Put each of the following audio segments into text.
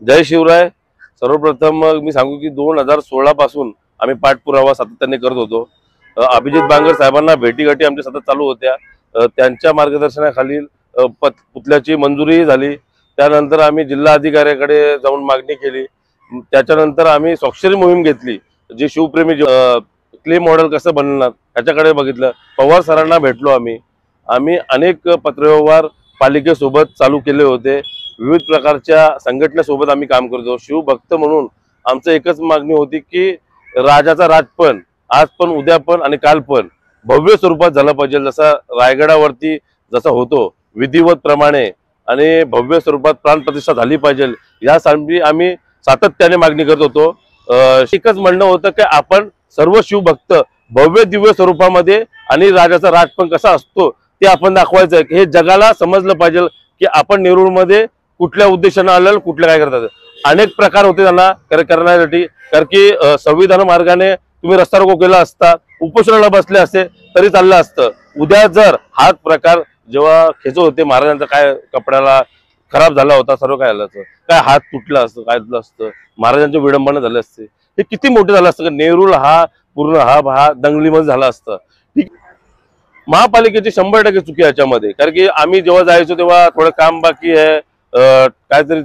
जय शिवराय। सर्वप्रथम मी सांगू की 2016 पासून आम्ही पाठपुरावा सातत्याने करत होतो। अभिजित बांगर साहेबांना भेटीगाठी आमच्या सतत चालू होत्या। त्यांच्या मार्गदर्शनाखाली पुतळ्याची मंजुरी झाली। त्यानंतर आम्ही जिल्हा अधिकाऱ्याकडे जाऊन मागणी केली। त्याच्यानंतर आम्ही स्वाक्षरी मोहीम घेतली, जे शिवप्रेमी क्ले मॉडेल कसं बनणार याच्याकडे बघितलं। पवार सरांना भेटलो आम्ही अनेक पत्रव्यवहार पालिकेसोबत चालू केले होते। विविध प्रकारच्या संघटनेसोबत आम्ही काम करतो। शिवभक्त म्हणून आमचं एकच मागणी होती की राजाचा राज पण आज पण उद्या पण आणि काल पण भव्य स्वरूपात झाला पाहिजे। जसा रायगडावरती जसा होतो विधिवत प्रमाणे आणि भव्य स्वरूपात प्राणप्रतिष्ठा झाली पाहिजे, यासाठी आम्ही सातत्याने मागणी करत होतो। एकच म्हणणं होतं की आपण सर्व शिवभक्त भव्य दिव्य स्वरूपामध्ये आणि राजाचा राज पण कसा असतो ते आपण दाखवायचं आहे। हे जगाला समजलं पाहिजे की आपण नेरूळमध्ये कुठल्या उद्देशाने आलं, कुठल्या काय करतात। अनेक प्रकार होते त्यांना करण्यासाठी, कारण की संविधान मार्गाने तुम्ही रस्ता रोको केला असता, उपोषणाला बसले असते तरी चाललं असतं। उद्या जर हा प्रकार जेव्हा खेचत होते महाराजांचा काय कपड्याला खराब झाला होता, सर्व काय झालं असतं, काय हात तुटला असतं, काय झालं असतं, महाराजांचे विडंबना झाले असते, हे किती मोठे झालं असतं। नेरूळ हा पूर्ण हा दंगलीमध्ये झाला असतं। ठीक, महापालिकेची 100% चुकी याच्यामध्ये, कारण की आम्ही जेव्हा जायचो तेव्हा थोडं काम बाकी आहे, काहीतरी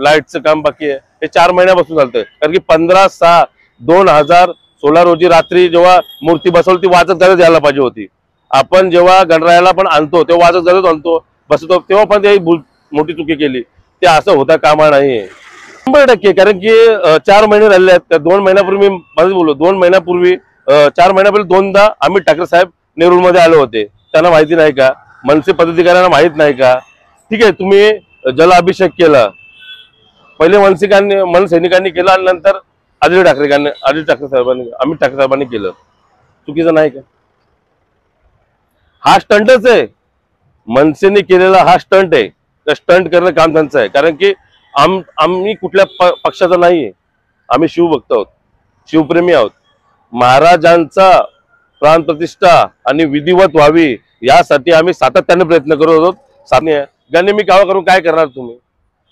लाईटचं काम बाकी आहे, हे 4 महिन्यापासून चालतंय। कारण की 15/6/2016 रोजी रात्री जेव्हा मूर्ती बसवली ती वाजत गाजत यायला पाहिजे होती। आपण जेव्हा गणरायाला पण आणतो तेव्हा वाजत गाजत आणतो, बसतो, तेव्हा पण ते मोठी चुकी केली, ते असं होता कामा नाही। 100%, कारण की 4 महिने राहिले आहेत। 2 महिन्यापूर्वी माझं बोललो, 2 महिन्यापूर्वी 4 महिन्यापूर्वी 2दा आम्ही ठाकरे साहेब नेरूळमध्ये आले होते। त्यांना माहिती नाही का? मनसे पदाधिकाऱ्यांना माहित नाही का? ठीक आहे, तुम्ही जलाभिषेक केला, पहिले मनसैनिकांनी केला आणि नंतर आदित्य ठाकरे साहेबांनी अमित ठाकरे साहेबांनी केलं, चुकीचं नाही का? हा स्टंटच आहे, मनसेने केलेला हा स्टंट आहे। तर स्टंट करणं काम त्यांचं आहे, कारण की आम्ही कुठल्या पक्षाचा नाहीये, आम्ही शिवभक्त आहोत, शिवप्रेमी आहोत। महाराजांचा प्राणप्रतिष्ठा आणि विधिवत व्हावी यासाठी आम्ही सातत्याने प्रयत्न करत आहोत। गाणे मी गावा करून काय करणार, तुम्ही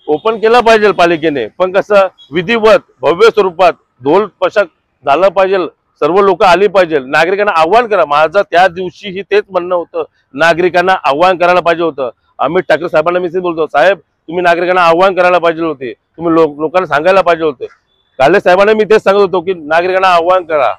ओपन केला पाहिजे पालिकेने, पण कसं विधिवत भव्य स्वरूपात ढोल पथक झालं पाहिजे, सर्व लोक आली पाहिजे। नागरिकांना आव्हान करा, माझं त्या दिवशीही तेच म्हणणं होतं, नागरिकांना आव्हान करायला पाहिजे होतं। अमित ठाकरे साहेबांना मी बोलतो, साहेब तुम्ही नागरिकांना आव्हान करायला पाहिजे होते, तुम्ही लोकांना सांगायला पाहिजे होते। काले साहेबांना मी तेच सांगत होतो की नागरिकांना आव्हान करा,